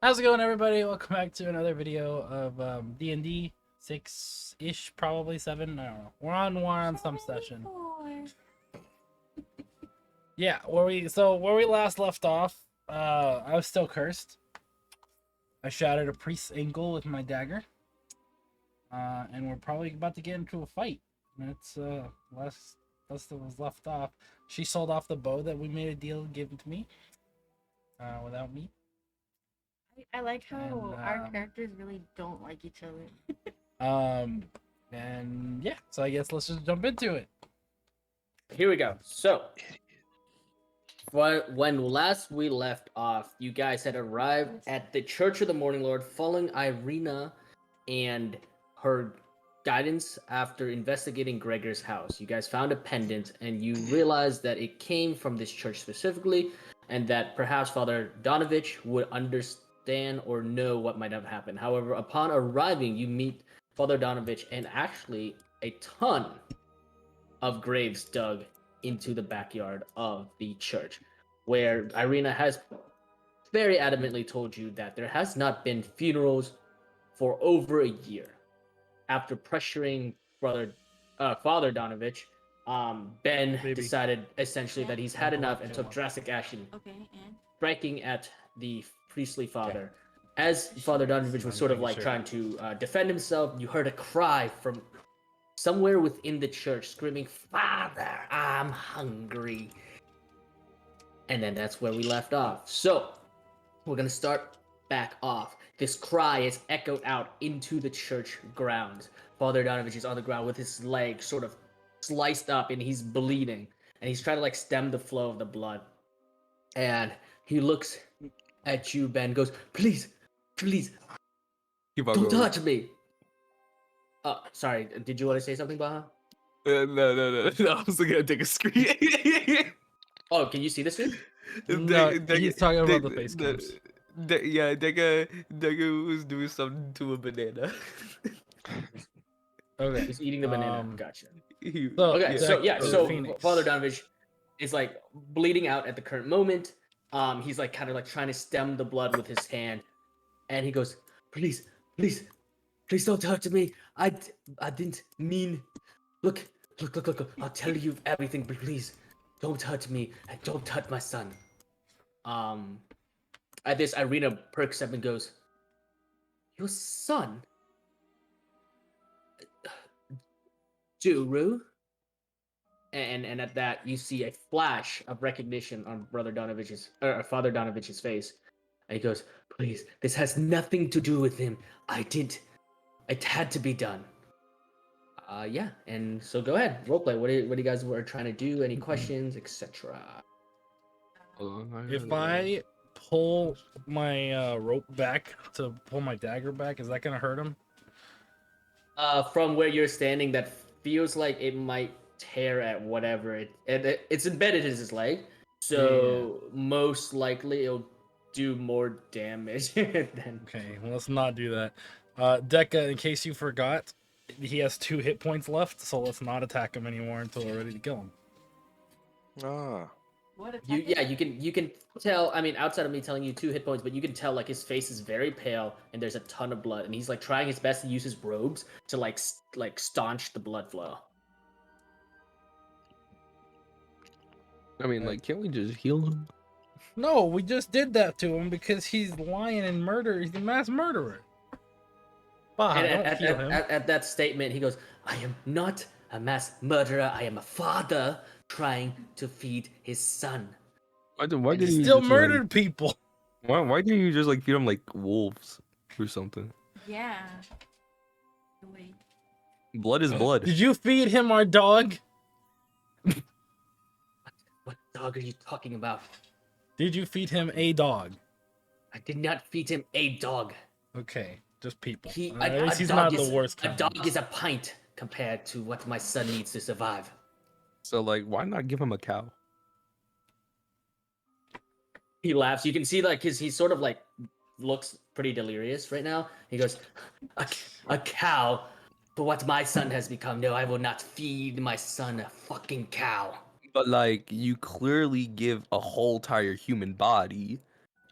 How's it going, everybody? Welcome back to another video of DnD 6-ish, probably 7. I don't know. We're on some session. Yeah, where we last left off, I was still cursed. I shattered a priest's ankle with my dagger, and we're probably about to get into a fight. That's last that was left off. She sold off the bow that we made a deal given to me, without me. I like how And, our characters really don't like each other. And yeah, so I guess let's just jump into it. Here we go. So, when last we left off, you guys had arrived at the Church of the Morning Lord, following Irina and her guidance after investigating Gregor's house. You guys found a pendant, and you realized that it came from this church specifically, and that perhaps Father Donovich would understand or know what might have happened. However, upon arriving, you meet Father Donovich and actually a ton of graves dug into the backyard of the church, where Irina has very adamantly told you that there has not been funerals for over a year. After pressuring Father Donovich, Ben decided essentially that he's had enough and took drastic action, striking at the priestly father. As Father Donovich was sort of like trying to defend himself, you heard a cry from somewhere within the church, screaming, "Father, I'm hungry." And then that's where we left off. So, we're going to start back off. This cry is echoed out into the church grounds. Father Donovich is on the ground with his leg sort of sliced up and he's bleeding. And he's trying to like stem the flow of the blood. And he looks at you, Ben, goes, please, don't touch me. Sorry, did you want to say something, Baha? No. I was gonna take a screen. Oh, can you see the screen? No, he's talking about the face cams. Yeah, that guy was doing something to a banana. Okay. He's eating the banana. Gotcha. So Father Donovich is like bleeding out at the current moment. He's like kind of like trying to stem the blood with his hand, and he goes, please don't touch me. I didn't mean. Look. I'll tell you everything, but please don't touch me and don't touch my son. At this, Irina perks up and goes, your son? Juru? And at that, you see a flash of recognition on Father Donovich's face. And he goes, please, this has nothing to do with him. It had to be done. Yeah, and so go ahead, roleplay. What do you guys were trying to do? Any questions, etc.? If I pull my rope back to pull my dagger back, is that gonna hurt him? From where you're standing, that feels like it might tear at whatever it's embedded in his leg, so most likely it'll do more damage than. Okay, well, let's not do that. Deca, in case you forgot, he has 2 hit points left, so let's not attack him anymore until we're ready to kill him. You can tell. I mean, outside of me telling you 2 hit points, but you can tell like his face is very pale and there's a ton of blood, and he's like trying his best to use his robes to like staunch the blood flow. I mean, like, can't we just heal him? No, we just did that to him because he's lying and murder. He's a mass murderer. Baha, At that statement, he goes, I am not a mass murderer. I am a father trying to feed his son. Why did he you still just, murdered like, people? Why didn't you just like feed him like wolves or something? Yeah. Blood is blood. Did you feed him our dog? What dog are you talking about? Did you feed him a dog? I did not feed him a dog. Okay, just people. At least he's not the worst kind. A dog is a pint compared to what my son needs to survive. So, like, why not give him a cow? He laughs. You can see like he sort of like looks pretty delirious right now. He goes, a cow for what my son has become. No, I will not feed my son a fucking cow. But like, you clearly give a whole entire human body,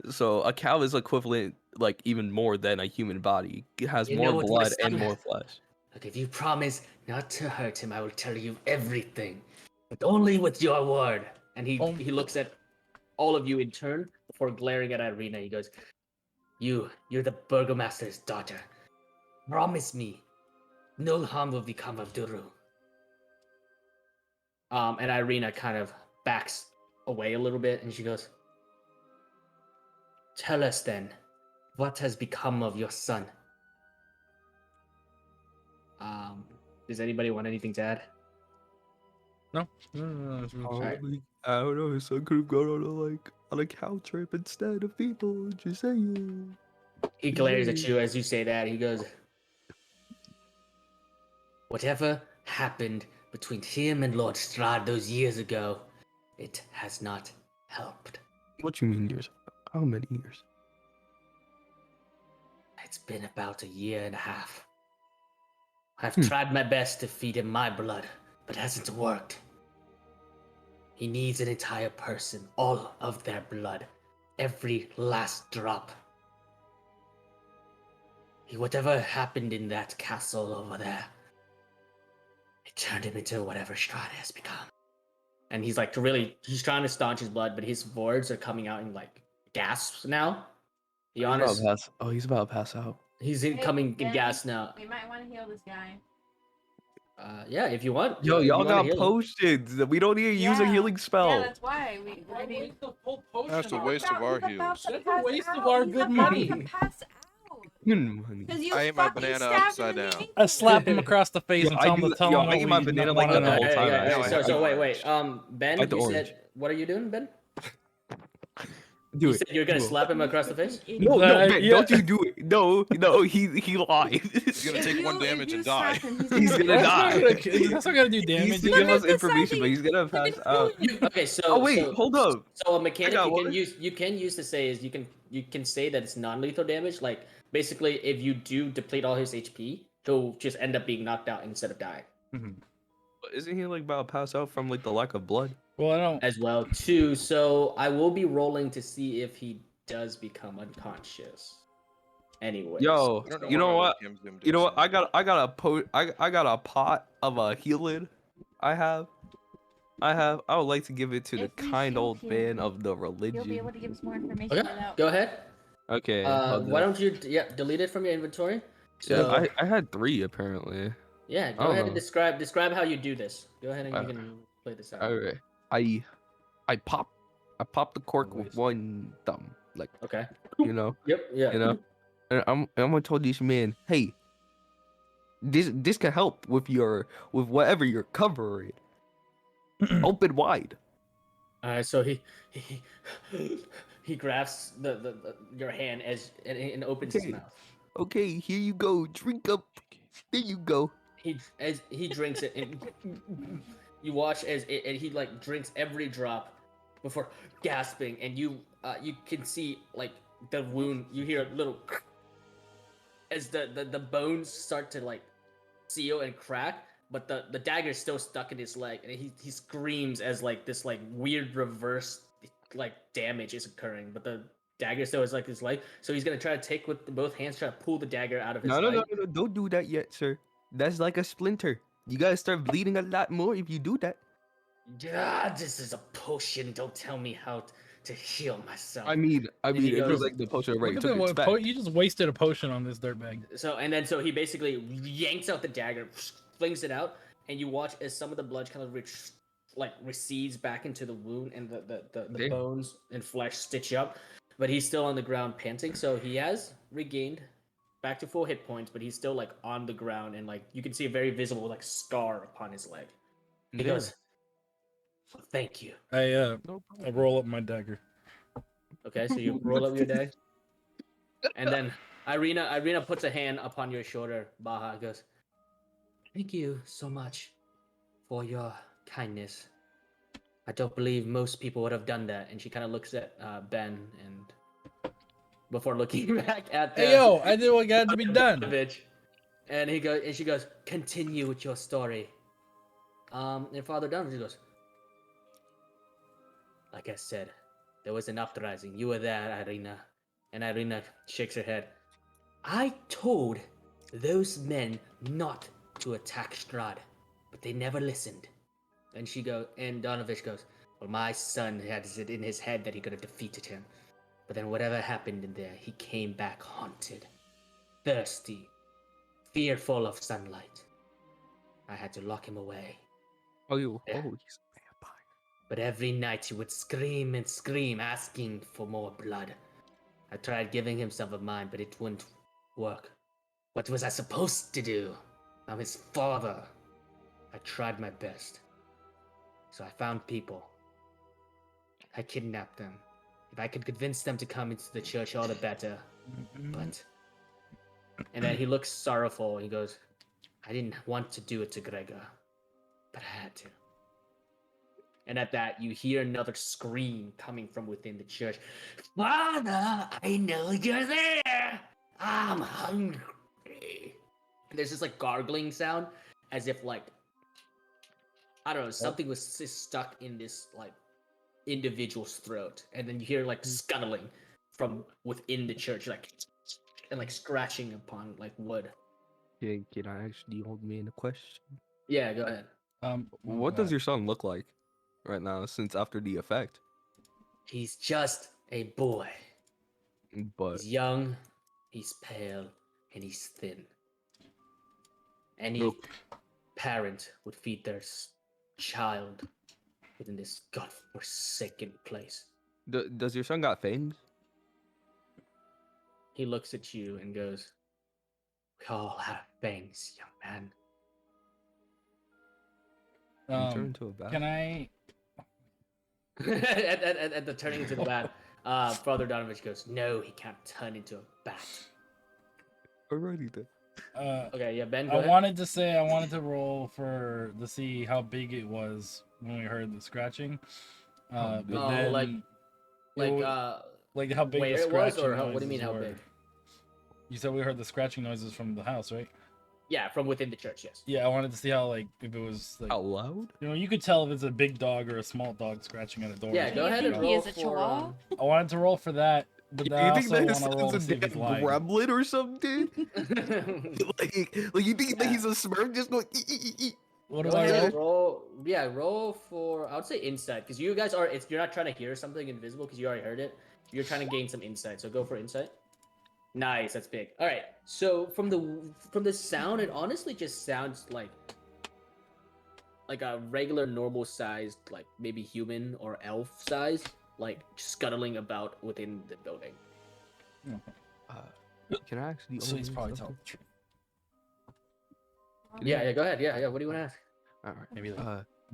so a cow is equivalent like even more than a human body. It has You more know what, my blood and son? more flesh. Look, if you promise not to hurt him, I will tell you everything, but only with your word. And he looks at all of you in turn before glaring at Irina. He goes, "You're the burgomaster's daughter. Promise me, no harm will become of Duru." And Irina kind of backs away a little bit, and she goes, "Tell us then, what has become of your son?" Does anybody want anything to add? No, it's really Alright. Probably, I don't know. His son could have gone on a cow trip instead of people. Just saying. He glares at you as you say that. He goes, "Whatever happened between him and Lord Strahd those years ago, it has not helped. What you mean years? How many years? It's been about a year and a half. I've Hmm. tried my best to feed him my blood, but it hasn't worked. He needs an entire person, all of their blood, every last drop. Whatever happened in that castle over there, it turned him into whatever Strahd has become." And he's like, he's trying to staunch his blood, but his words are coming out in like gasps now. Be honest, He's about to pass out. he's Hey, coming in Danny, gas now. We might want to heal this guy. Yeah, if you want. Yo, if you y'all wanna got heal him. potions. We don't need to use a Yeah. healing spell. Yeah, that's why we maybe. waste the full potion. That's a on waste it. of our He's about heals. to That's a pass waste of out. our He's good about money. to pass out. Money. Because you I ate my fucking banana stabbed upside him in the down. ankle. I slap him across the face Yo, and I tell him do to that- tell yo, him I what eat my we banana want like to that the know. whole time, Now I So have wait. orange. Ben, Like the you orange. said, what are you doing, Ben? Do You it. said you're gonna Do it. slap him across the face? No, Ben, Yeah. don't you do it. No, he lied. He's gonna take one damage and die. He's gonna die. That's not gonna do He damage. needs to Look give at us the information, but size he's gonna of pass the out. Okay, so Oh wait, hold up. So a mechanic got you one. can use to say is you can say that it's non-lethal damage. Like basically, if you do deplete all his HP, he'll just end up being knocked out instead of dying. But isn't he like about to pass out from like the lack of blood? Well, I don't. As well too. So I will be rolling to see if he does become unconscious. Anyways. Yo, I don't know you why know my what? webcam's dimmed You know what? inside. I got a pot of a healing. I would like to give it to the If we kind shield old him, man of the You'll be religion. able to give us more information Okay, without. go ahead. Okay. hold Why up. don't you delete it from your inventory? Yeah, So I had 3 apparently. yeah, I go don't ahead and know. describe how you do this. Go ahead and you can play this out. Alright. I pop the cork with Waste. one thumb, like Okay. you know, Yep. Yeah. you know. And I'm gonna tell this man, hey, this can help with whatever you're covering. Open wide. So he grabs the your hand and opens his Okay. mouth. Okay, here you go. Drink up. There you go. He drinks it and you watch and he like drinks every drop before gasping, and you can see like the wound. You hear a little as the bones start to like seal and crack, but the dagger's still stuck in his leg, and he screams as like this like weird reverse like damage is occurring, but the dagger still is like his leg, so he's gonna try to take with both hands, try to pull the dagger out of his leg. No. Don't do that yet, sir. That's like a splinter. You gotta start bleeding a lot more if you do that. Ah, this is a potion. Don't tell me how to heal myself. I mean, he it goes- was like the potion Look already at took that, its back. you just wasted a potion on this dirtbag. So he basically yanks out the dagger, flings it out, and you watch as some of the blood kind of recedes back into the wound, and the Damn. bones and flesh stitch up. But he's still on the ground panting, so he has regained back to full hit points, but he's still like on the ground, and like you can see a very visible like scar upon his leg. He Yeah. goes, "Thank you." I No I roll up my dagger. Okay, so you roll up your day, and then Irina puts a hand upon your shoulder. Baha goes, "Thank you so much for your kindness. I don't believe most people would have done that." And she kind of looks at Ben and before looking back at the Hey yo, I did what got to be done. bitch. And she goes, "Continue with your story." And Father Dunn goes, "Like I said, there was an uprising. You were there, Irina. And Irina shakes her head. I told those men not to attack Strahd, but they never listened. And Donovich goes, well, my son had it in his head that he could have defeated him. But then whatever happened in there, he came back haunted, thirsty, fearful of sunlight. I had to lock him away. Oh, Yeah. he's a vampire. But every night he would scream and scream, asking for more blood. I tried giving him some of mine, but it wouldn't work. What was I supposed to do? I'm his father. I tried my best. So I found people. I kidnapped them. If I could convince them to come into the church, all the better. But... And then he looks sorrowful. He goes, I didn't want to do it to Gregor, but I had to. And at that, you hear another scream coming from within the church. Father, I know you're there. I'm hungry. And there's this like gargling sound, as if like, I don't know, something was stuck in this like individual's throat. And then you hear like scuttling from within the church, like, and like scratching upon like wood. Can I actually hold me in a question? Yeah, go ahead. What does your son look like right now since after the effect? He's just a boy. But He's young, he's pale, and he's thin. Any Look. parent would feed their child within this godforsaken place. does your son got fangs? He looks at you and goes, we all have fangs, young man. You turn into a bat. Can I? at the turning into the bat, Father Donovich goes, no, he can't turn into a bat. Alrighty then. Okay, yeah, Ben, go I ahead. wanted to roll to see how big it was when we heard the scratching. But Oh, then, like how big where the it was, scratching or what do you mean noises how were. big? You said we heard the scratching noises from the house, right? Yeah, from within the church, yes. Yeah, I wanted to see how if it was Out loud? you could tell if it's a big dog or a small dog scratching at a door. Yeah, go ahead and He roll is a for... chihuahua? I wanted to roll for that, but then I You think also that want his to roll to son's see a if he's damn lying. gremlin or something? like you think that Yeah. he's a smurf just going What Go do I ahead roll? and roll. Yeah, roll for, I would say insight, because you guys are, you're not trying to hear something invisible because you already heard it. You're trying to gain some insight, so go for insight. Nice, that's big. All right, so from the sound, it honestly just sounds like a regular normal sized, like maybe human or elf size, like scuttling about within the building. Can I actually? So he's probably something? telling the truth. Yeah, go ahead. Yeah, what do you want to ask? All right. Maybe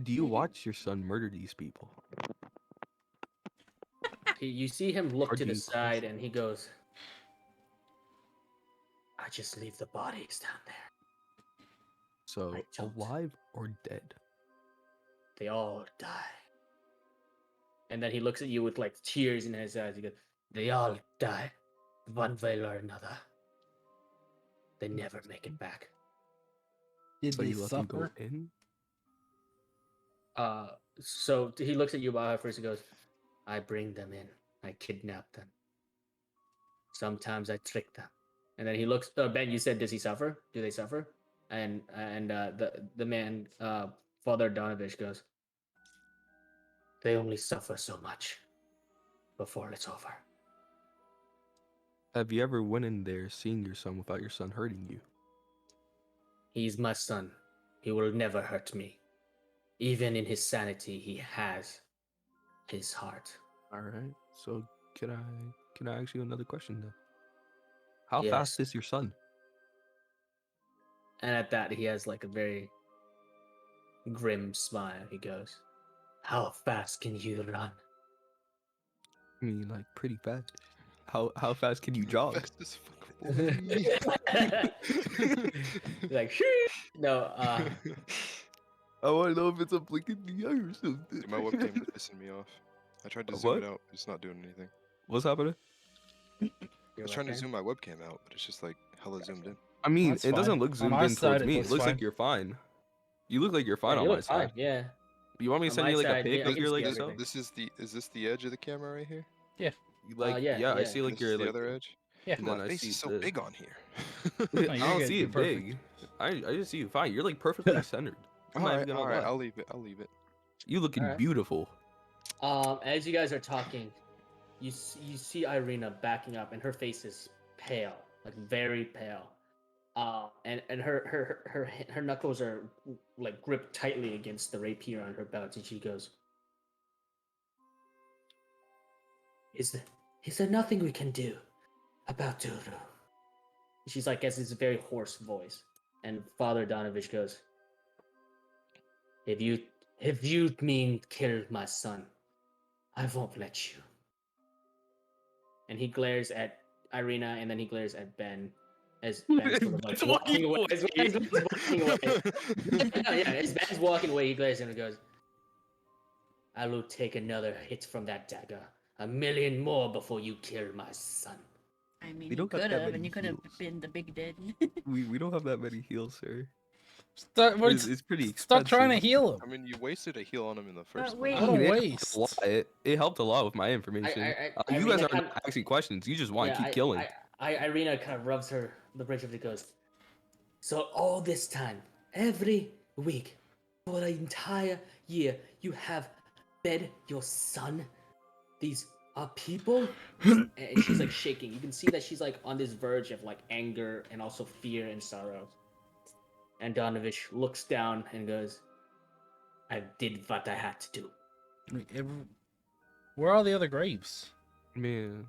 Do you watch your son murder these people? You see him look Or to do the you side, question and he goes, I just leave the bodies down there. So I don't. alive or dead? They all die. And then he looks at you with like tears in his eyes. He goes, they all die, one way or another. They never make it back. Did So they you let them go suffer? in? So he looks at you about first. He goes, I bring them in. I kidnap them. Sometimes I trick them. And then he looks. Ben, you said, does he suffer? Do they suffer? And the man, Father Donovich goes, they only suffer so much before it's over. Have you ever went in there seeing your son without your son hurting you? He's my son. He will never hurt me. Even in his sanity, he has his heart. All right. So can I ask you another question then? How Yes. fast is your son? And at that, he has like a very grim smile. He goes, how fast can you run? I mean, like pretty fast. How fast can you jog? Fast as fuck. Like, no, I want to know if it's a blink in the eye or something. Dude, my webcam is pissing me off. I tried to A zoom what? it out. It's not doing anything. What's happening? I was trying to zoom my webcam out, but it's just like hella zoomed in. I mean, That's it doesn't fine. look On zoomed our in side, towards it me. It looks looks fine. like you're fine. You look like you're fine on you my look fine, side. yeah. You want me to On send my you like a side, pic yeah, I of can your see like everything. yourself? Is this the edge of the camera right here? Like, yeah, yeah, I yeah. see like This you're is the like, other edge. yeah. and My then I face see is so the. big on here. No, I you're don't good. see You're it perfect. big. I just see you fine. You're like perfectly centered. I'm not even gonna all right. lie. I'll leave it. I'll leave it. You looking Alright. beautiful. As you guys are talking, you see Irina backing up, and her face is pale, like very pale. And her knuckles are like gripped tightly against the rapier on her belt, and she goes, "Is there nothing we can do about Duru?" She's like, has this very hoarse voice, and Father Donovich goes, if you mean kill my son, I won't let you." And he glares at Irina, and then he glares at Ben, as Ben's sort of like Ben's walking walking away. away. As Ben's walking away. No, yeah, as Ben's walking away, he glares at him and goes, "I will take another hit from that dagger, 1,000,000 more before you kill my son." I mean, We you don't got could that have, and many you could have heals. been the big dead. We don't have that many heals, sir. Stop, It's pretty expensive. stop trying to heal I him. mean, you wasted a heal on him in the first wait. place. What a It waste. helped a lot. It helped a lot with my information. I You mean, guys that aren't kind asking questions. You just want yeah, to keep killing. Irina kind of rubs the bridge of it, goes, "So all this time, every week, for the entire year, you have fed your son these people?" And she's like shaking. You can see that she's like on this verge of like anger and also fear and sorrow. And Donovich looks down and goes, "I did what I had to do." Where are the other graves? Man,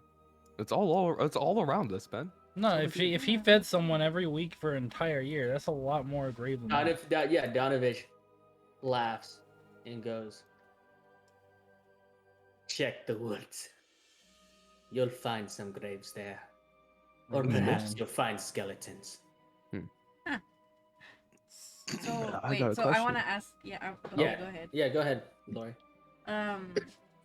it's all around us, Ben. No, if he fed someone every week for an entire year, that's a lot more grave than that. Donovich laughs and goes, "Check the woods. You'll find some graves there. Or Really, perhaps man. you'll find skeletons." So I wait, got a so I want question. to ask. Yeah, okay, Yeah. go ahead. Yeah, go ahead, Lori.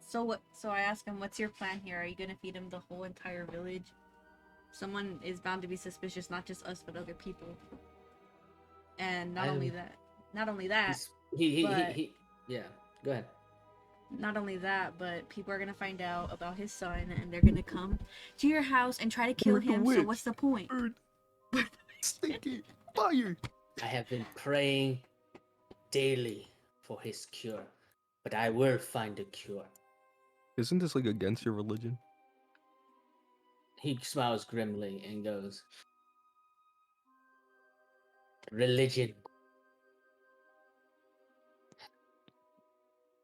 So what? So I asked him, "What's your plan here? Are you gonna feed him the whole entire village? Someone is bound to be suspicious, not just us, but other people. And not only that, Yeah, go ahead. not only that, but people are gonna find out about his son, and they're gonna come to your house and try to kill Bird the him. So witch. what's the point?" Stinky fire. I have been praying daily for his cure, but I will find a cure. Isn't this like against your religion? He smiles grimly and goes, "Religion.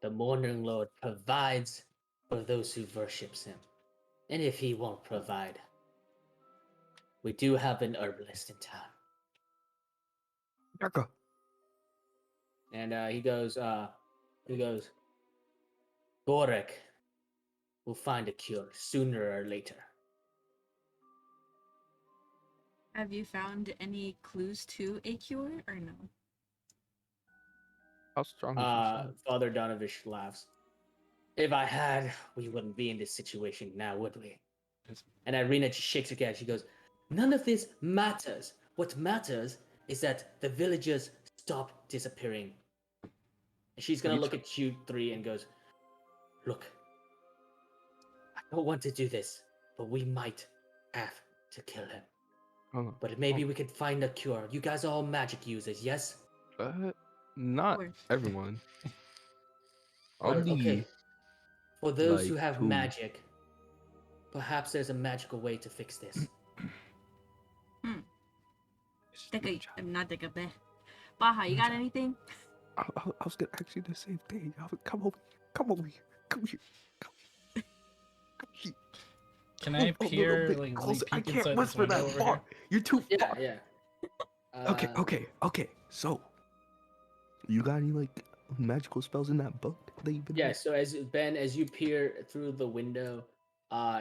The Morning Lord provides for those who worships him. And if he won't provide, we do have an herbalist in town." Yaka. And he goes, "Gorek will find a cure sooner or later." Have you found any clues to a cure or no? How strong is your son? Father Donovich laughs. "If I had, we wouldn't be in this situation now, would we?" And Irina just shakes her head. She goes, "None of this matters. What matters is that the villagers stop disappearing." And she's gonna look at you three and goes, "Look, I don't want to do this, but we might have to kill him. But maybe we could find a cure. You guys are all magic users, yes?" Not Or- everyone. Well, Only okay. For those like who have 2. magic, perhaps there's a magical way to fix this. Not take a bet. Baja, you got anything? I was gonna ask you the same thing. Come over here. Come over here. Come here. Come here. Come here. Can I A little peer, bit like, closer. I peek can't inside this whisper window that over far. here? You're too Yeah, far. yeah. Okay. So, you got any like magical spells in that book that you've been? Yeah, so as you peer through the window,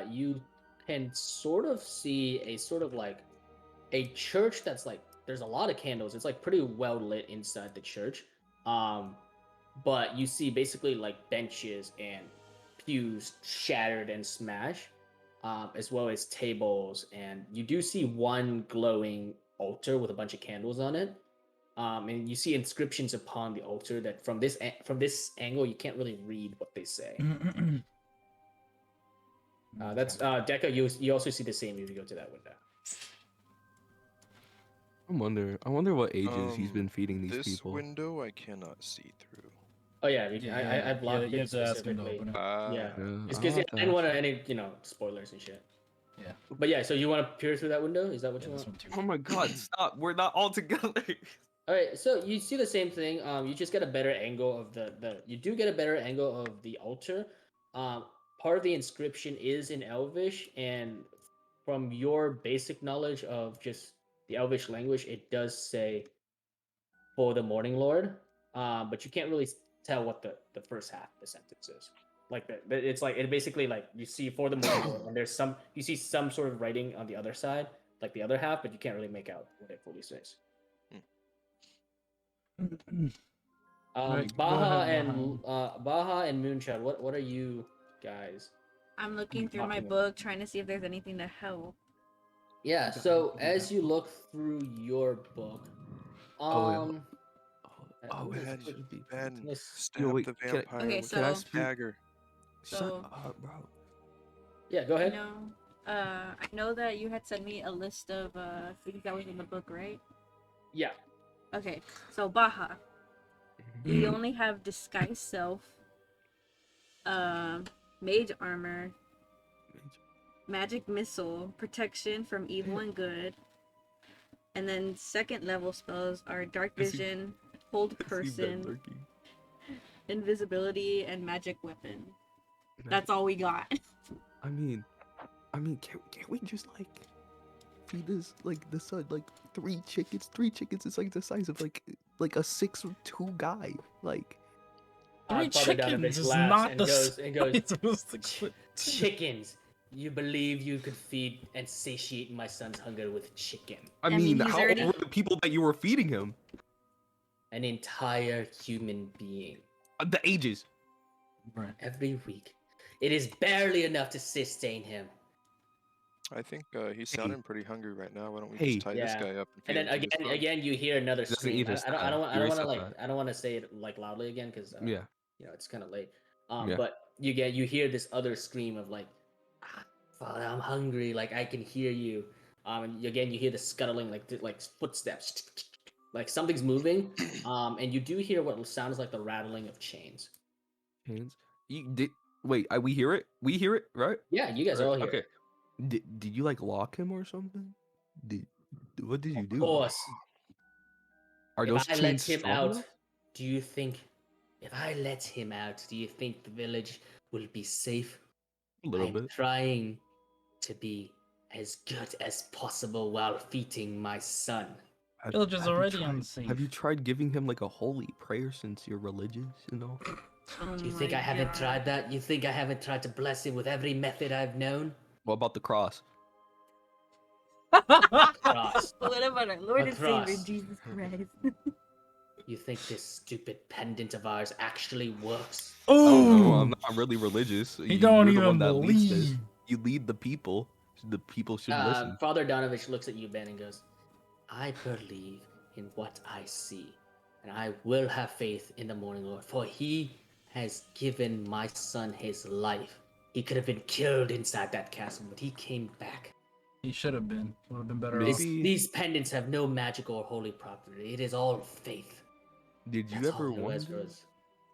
you can sort of see a sort of like a church that's like there's a lot of candles. It's like pretty well lit inside the church. But you see basically like benches and pews shattered and smashed, as well as tables, and you do see one glowing altar with a bunch of candles on it. And you see inscriptions upon the altar that from this angle you can't really read what they say. That's Deca. You also see the same if you go to that window. I wonder what ages he's been feeding these This people. window I cannot see through. Oh yeah, Yeah, I blocked you it have to ask him to specifically. open it. Yeah, Yeah, it's I'll because have I to didn't want ask. any spoilers and shit. Yeah. But yeah, so you want to peer through that window? Is that what Yeah, you this want? one too. Oh my God! Stop! We're not all together. All right, so you see the same thing. You just get a better angle of the. You do get a better angle of the altar. Part of the inscription is in Elvish, and from your basic knowledge of just the Elvish language, it does say for the Morning Lord. But you can't really tell what the first half of the sentence is. Like it's like it basically like you see for the Morning Lord, and there's some you see some sort of writing on the other side, like the other half, but you can't really make out what it fully says. Right, go Baha ahead, and Baha and Moonshot, what are you guys? I'm looking through my Talking book, trying to see if there's anything to help. Yeah, so as you look through your book, Oh, yeah. um, Oh, let me Ben, just quick- Ben, let's- stab wait, the can I- vampire Okay, with so- Can I the speak? dagger. Shut So- up, bro. yeah, go ahead. I know that you had sent me a list of things that was in the book, right? Yeah, Okay, so Baha, you only have disguise self, mage armor, magic missile, protection from evil and good, and then second level spells are dark I see- vision, hold person, invisibility, and magic weapon. That's all we got. I mean, can't we just like feed this like the son like 3 chickens? 3 chickens is like the size of like a 6'2" guy. Like Three Father chickens Donovich is laughs not and the goes size of a six-foot- chickens. You believe you could feed and satiate my son's hunger with chicken? I mean, mean, he's how already- old were the people that you were feeding him? An entire human being The ages. Right. every week. It is barely enough to sustain him. I think he's sounding pretty hungry right now. Why don't we Hey. just tie this Yeah. guy up and feed And then him to his son? again, you hear another Doesn't scream. even I don't want You already to said like that. I don't want to say it like loudly again because Yeah. you know it's kind of late. Yeah. But you hear this other scream of like, Father, I'm hungry. Like I can hear you. And again, you hear the scuttling like footsteps, like something's moving. And you do hear what sounds like the rattling of chains. Hands. You did wait? We hear it. We hear it, right? Yeah, you guys Right, all hear okay. it. Did you like lock him or something? What did you Of do? course. Are If those I let chains him strong out, enough? do you think? If I let him out, do you think the village will be safe? A little I'm bit. trying to be as good as possible while feeding my son. Village is Have you already tried- unsafe. Have you tried giving him like a holy prayer since you're religious? You know. Oh Do you think my I haven't God. tried that? You think I haven't tried to bless him with every method I've known? What about the cross? Cross. What about our Lord and Savior Across. Jesus Christ? You think this stupid pendant of ours actually works? I don't know. Oh, I'm not really religious. he don't You're the one even that leads this. believe. You lead the people. The people should listen. Father Donovich looks at you, Ben, and goes, I believe in what I see, and I will have faith in the Morning Lord, for he has given my son his life. He could have been killed inside that castle, but he came back. He should have been. Would have been better Maybe- off. These pendants have no magical or holy property. It is all faith. Did you That's ever all there is for wonder? us.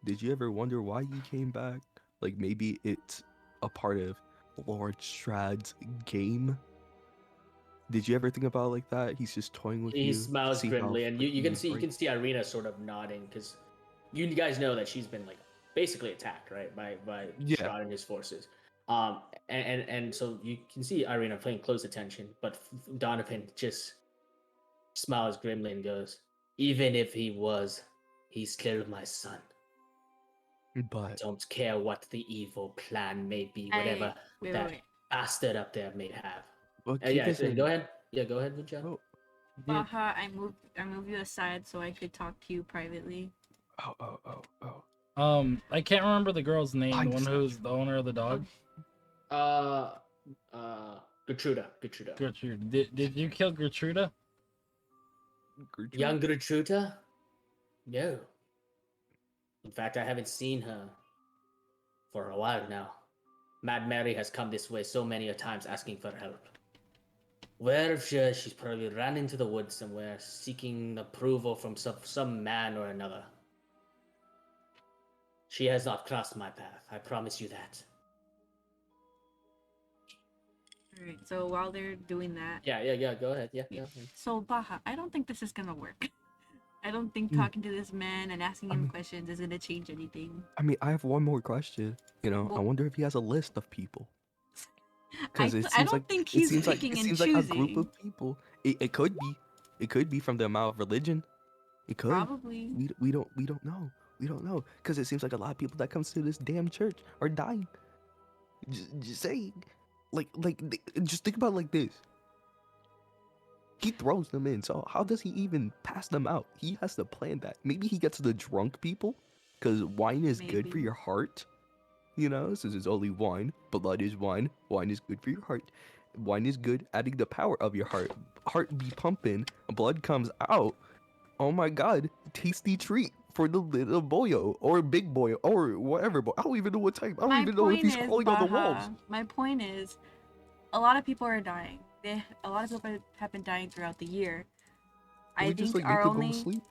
Did you ever wonder why he came back? Like maybe it's a part of Lord Strahd's game. Did you ever think about it like that? He's just toying with you. He to smiles see how grimly, and you can freaking see break- Irina sort of nodding because you guys know that she's been like basically attacked, right, by Yeah. Strahd and his forces. And so you can see Irina paying close attention, but Donovan just smiles grimly and goes, "Even if he was, he's still my son. I But don't care what the evil plan may be, whatever Wait, that wait. bastard up there may have." keep Yeah, this so in- go ahead. Yeah, go ahead, Vijay. Oh, Baha, I moved you aside so I could talk to you privately. I can't remember the girl's name. I The one just- who's the owner of the dog. Gertruda. Gertrude. Did you kill Gertruda? Gertrude? Young Gertruda? No. In fact, I haven't seen her for a while now. Mad Mary has come this way so many a times asking for help. Where she's probably ran into the woods somewhere, seeking approval from some man or another. She has not crossed my path. I promise you that. Alright, so while they're doing that, Yeah. Go ahead. Yeah, go ahead. so Baha, I don't think this is gonna work. I don't think Mm. talking to this man and asking I him mean- questions is gonna change anything. I mean, I have one more question. You know, I Well- wonder if he has a list of people. I Because it don't seems like think it he's seems like picking it and seems like a group choosing. of people. It could be. It could be from the amount of religion. It could. Probably. We don't know. We don't know because it seems like a lot of people that comes to this damn church are dying. Just saying, just think about it like this. He throws them in, so how does he even pass them out? He has to plan that. Maybe he gets the drunk people, because wine is good for Maybe. your heart. You know, since it's only wine, blood is wine. Wine is good for your heart. Wine is good, adding the power of your heart. Heart be pumping, blood comes out. Oh my god, tasty treat for the little boyo or big boy or whatever. But I don't even know what type. I don't My even know if point he's is, crawling on the walls. Baha, my point is, a lot of people are dying. A lot of people have been dying throughout the year. Can I we just think like our make him go only, to sleep?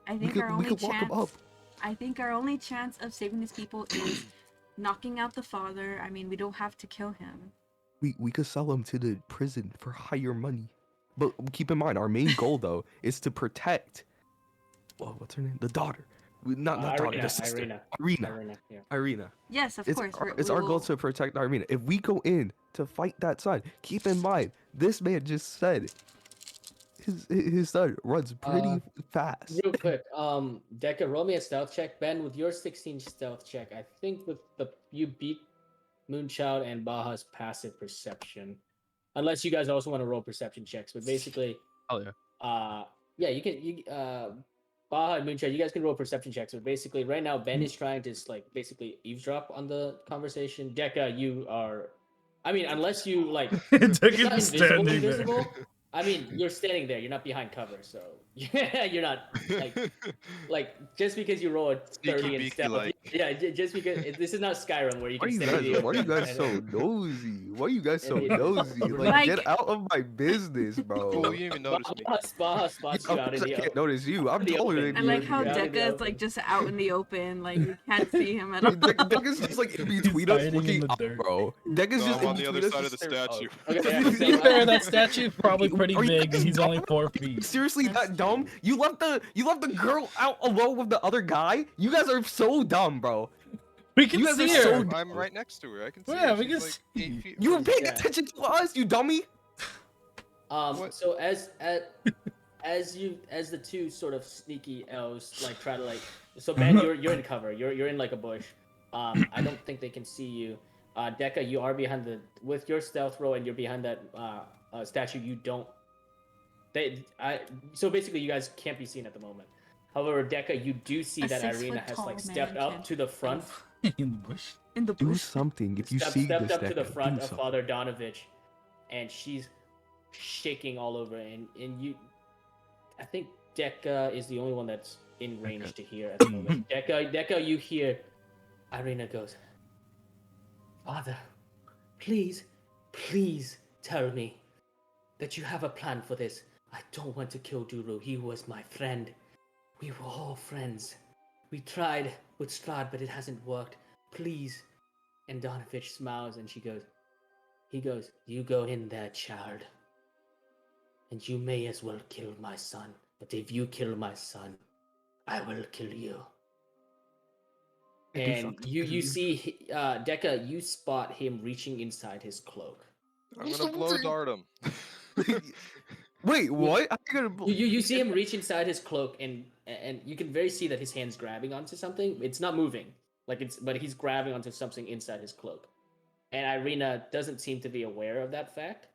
I We think could our we only could lock him up. chance, I think our only chance of saving these people is knocking out the father. I mean, we don't have to kill him. We could sell him to the prison for higher money. But keep in mind, our main goal though is to protect. Well, what's her name? The daughter. Not daughter, Irina, the sister. Irina. Irina. Yeah. Irina. Yes, of course. It's we our goal will- to protect Irina. If we go in to fight that side, keep in mind this man just said his son runs pretty fast. Real quick, Deca, roll me a stealth check. Ben, with your 16 stealth check, I think you beat Moonchild and Baja's passive perception. Unless you guys also want to roll perception checks, but basically, Oh yeah. yeah, Baja and Moonchild, you guys can roll perception checks. But basically, right now, Ben is trying to basically eavesdrop on the conversation. Deca, you are, I mean, unless you like, Deca's you're not just standing there. invisible. I mean, you're standing there. You're not behind cover, so yeah, you're not like just because you roll a 30 and beaky stealth. like. Yeah, just because this is not Skyrim where you can stand in the Why are you open guys and- so nosy? Why are you guys so Yeah. nosy? Like, Like- get out of my business, Fool, bro. you didn't even notice me. Baja spots Yeah, you of out in course I the can't open. notice you. I'm the taller open. than I you. like how Yeah. Deca is like just out in the open, like you can't see him at all. Deca's just like in between us hiding in looking the up, dirt. bro. Deca's No, just I'm in on the between other us side of just the staring up. statue. Okay, yeah, To be same. fair, that statue's probably pretty Are you big, and guys he's only dumb? 4 Are you feet. seriously That's that dumb? true. You left the girl out alone with the other guy? You guys are so dumb, bro. We can You guys see are her. so I'm right next to her. I can see Yeah, her. we She's can like see. 8 feet. You were from me. paying Yeah. attention to us, you dummy. What? So as the two sort of sneaky elves like try to like, so Ben, you're in cover. You're in like a bush. I don't think they can see you. Deca, you are behind with your stealth roll, and you're behind that statue. You don't. So basically, you guys can't be seen at the moment. However, Deca, you do see A that 6 Irina foot has tall like man stepped up can- to the front. In the bush. In the Do bush. something if you see Stepped this. up to the Deca, front do of something. Father Donovich, and she's shaking all over. And you, I think Deca is the only one that's in range to hear at the moment. Deca, you hear Irina goes, Father, please tell me that you have a plan for this. I don't want to kill Duru. He was my friend. We were all friends. We tried with Strahd, but it hasn't worked. Please. And Donovich smiles and he goes, you go in there, child. And you may as well kill my son. But if you kill my son, I will kill you. Do And something, you dude. see, Deca, you spot him reaching inside his cloak. I'm gonna blow dart him. Wait, what? How you gonna? You see him reach inside his cloak, and you can very see that his hand's grabbing onto something. It's not moving, but he's grabbing onto something inside his cloak. And Irina doesn't seem to be aware of that fact.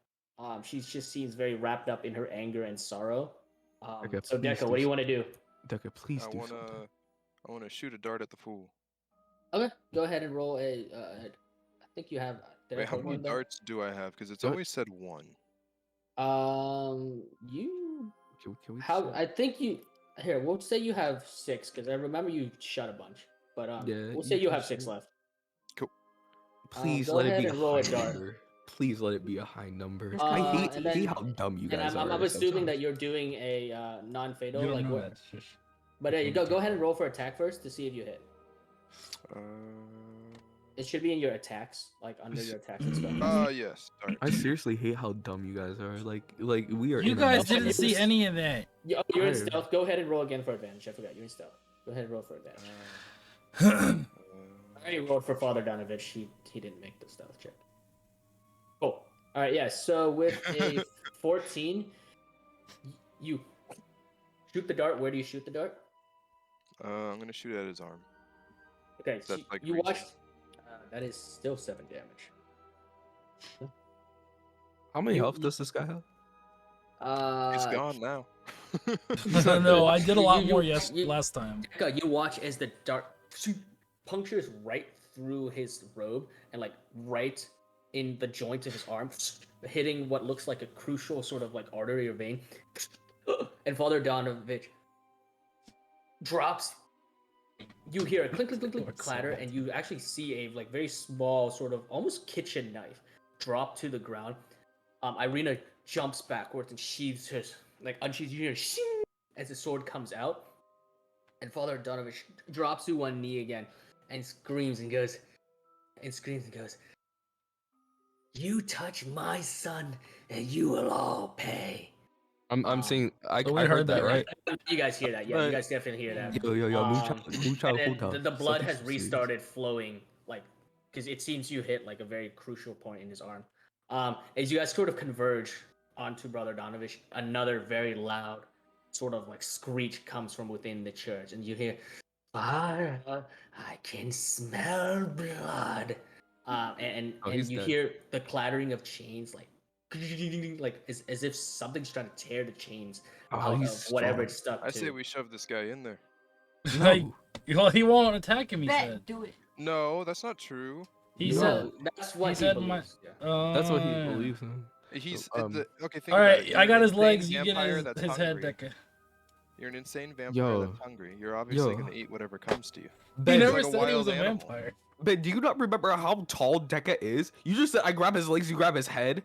She just seems very wrapped up in her anger and sorrow. Okay, So please Deca, do what do you want to do? Deca, please I do wanna, something. I wanna shoot a dart at the fool. Okay, go ahead and roll a. I think you have. Did I Wait, how put many one there? darts do I have? Because it's What? always said one. You Can we how? just, I think you. Here, we'll say you have 6 because I remember you shot a bunch. But Yeah, we'll say you you can have 6 shoot. left. Please go let it ahead be a and roll high a dart. number. Please let it be a high number. Just I 'cause hate, and hate then- how dumb you And guys are. I'm assuming that sometimes. you're doing a non-fatal. You don't like know what? that. Shush. But you go ahead and roll for attack first to see if you hit. Uh, It should be in your attacks, like under your attacks and stuff. yes. Start. I seriously hate how dumb you guys are. Like we are. You in a guys mission. didn't see any of that. You're in I- stealth. Go ahead and roll again for advantage. I forgot you're in stealth. Go ahead and roll for advantage. I already rolled for Father Donovich. He didn't make the stealth check. Cool. All right. Yeah. So with a 14, you shoot the dart. Where do you shoot the dart? I'm gonna shoot at his arm. Okay. Is that, So like, you reaching? watched. That is still 7 damage. How many health does this guy have? It's gone now. No, I did a lot more you- last time. You watch as the dart punctures right through his robe and like right in the joint of his arm, hitting what looks like a crucial sort of like artery or vein. And Father Donovich drops. You hear a clink, clink, clink, clink, clatter, and you actually see a like very small sort of almost kitchen knife drop to the ground. Irina jumps backwards and sheathes his unsheathes. You hear shing as the sword comes out, and Father Donovich drops to one knee again and screams and goes, "You touch my son, and you will all pay." I'm saying I So we I heard that, right? You guys hear that? Yeah, you But- guys definitely hear that. Yo, mucha And then puta. the blood Something has serious. restarted flowing, like, because it seems you hit like a very crucial point in his arm. As you guys sort of converge onto Brother Donovich, another very loud sort of like screech comes from within the church, and you hear, "Father, I can smell blood," and he's you dead. hear the clattering of chains, like as if something's trying to tear the chains out he's of whatever strong. it's stuck I to. say we shove this guy in there. Like, No. well, he won't attack him. He Bet, said. do it. No, that's not true. He No. said. That's what he said believes. Yeah. That's what he Yeah. believes in. He's um, okay. Think All about right, it. You're I an got his insane legs. You get vampire his, that's his head, hungry. Deca. You're an insane vampire Yo. that's hungry. You're obviously Yo. gonna eat whatever comes to you. He Ben, never like a said he was wild a animal. vampire. Ben, do you not remember how tall Deca is? You just said I grab his legs, you grab his head.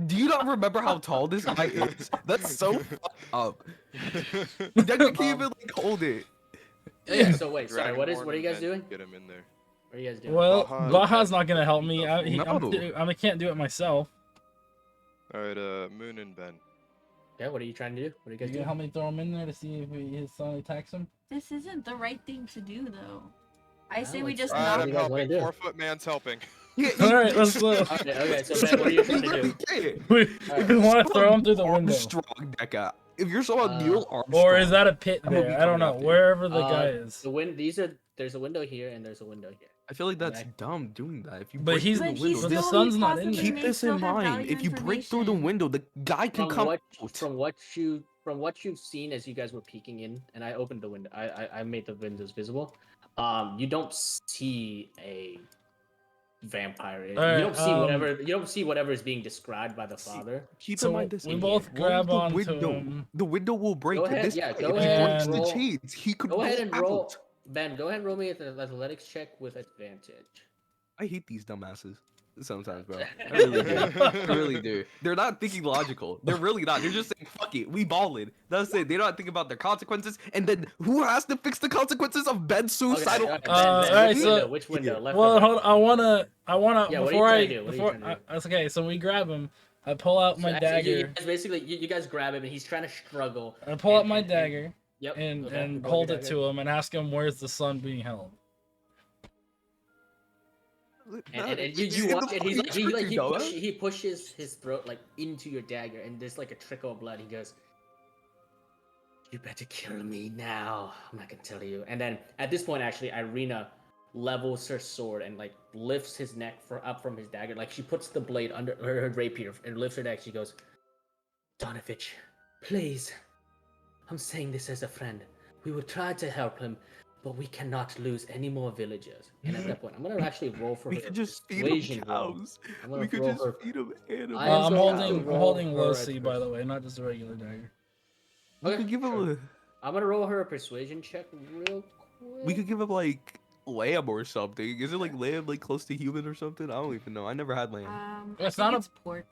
Do you not remember how tall this guy is? That's so fucked up. Deca can't even like hold it. Yeah. So wait, sorry. Dragon What are Horn you guys and doing? Get him in there. What are you guys doing? Well, Baja- Baja's not gonna help me. No. I can't do it myself. All right, Moon and Ben. Yeah. What are you trying to do? What are you You guys gonna doing? help me throw him in there to see if his son attacks him? This isn't the right thing to do, though. I say No, we it's just fine. Alright, knock. What I'm do you guys wanna helping. do? 4-foot man's helping. Yeah, All right, let's. Okay. So Ben, what are you trying to do? We want to throw him through the window, Strong Deca. If you're so Neil Armstrong. or is that a pit I'm gonna there? be I don't coming know. after you. Wherever the guy is. There's a window here and there's a window here. I feel like that's Okay. dumb doing that. If you But break he's- through But the he's window, the still, sun's he not in possibly there. keep may this still in have mind. valuable If you break through the information. window, the guy can come out. From what you've seen as you guys were peeking in, and I opened the window. I made the windows visible. You don't see a vampire. Alright, You don't see whatever is being described by the father. Keep So in mind this. we Ian. both Roll grab the onto window. him. The window will break. Go ahead, This yeah, guy, go if he ahead breaks and the roll- chains, he could Go ahead roll and roll. out. Ben, go ahead and roll me an athletics check with advantage. I hate these dumbasses sometimes, bro. I really do. I really do. They're not thinking logical. They're really not. They're just saying, fuck it, we ballin'. That's it. They don't think about their consequences. And then who has to fix the consequences of Ben's suicidal? Ben, alright, so- which window? Left Well, or right? hold. I wanna. Yeah, what are you before trying I. to do? What are you Before. trying to do? That's okay. So we grab him. I pull out my So actually, dagger. You guys basically, you guys grab him and he's trying to struggle. I pull out and- my and- dagger Yep. and okay, roll hold your it dagger. to him and ask him where's the son being held. And you In the watch, and he's like, fucking church, you dumbass. he pushes his throat like into your dagger, and there's like a trickle of blood. He goes, "You better kill me now. I'm not gonna tell you." And then at this point, actually, Irina levels her sword and like lifts his neck up from his dagger. Like she puts the blade under her rapier and lifts her neck. She goes, "Donovich, please. I'm saying this as a friend. We will try to help him, but we cannot lose any more villagers." And at that point, I'm gonna actually roll for We her could just feed persuasion him roll. cows. I'm gonna We could roll just her- feed him animals. I am I'm going to holding roll low her C, at by the way, not just a regular dagger. We Okay, could give him sure. a. I'm gonna roll her a persuasion check real quick. We could give him like lamb or something. Is it like lamb like close to human or something? I don't even know. I never had lamb. I It's think not a- it's pork.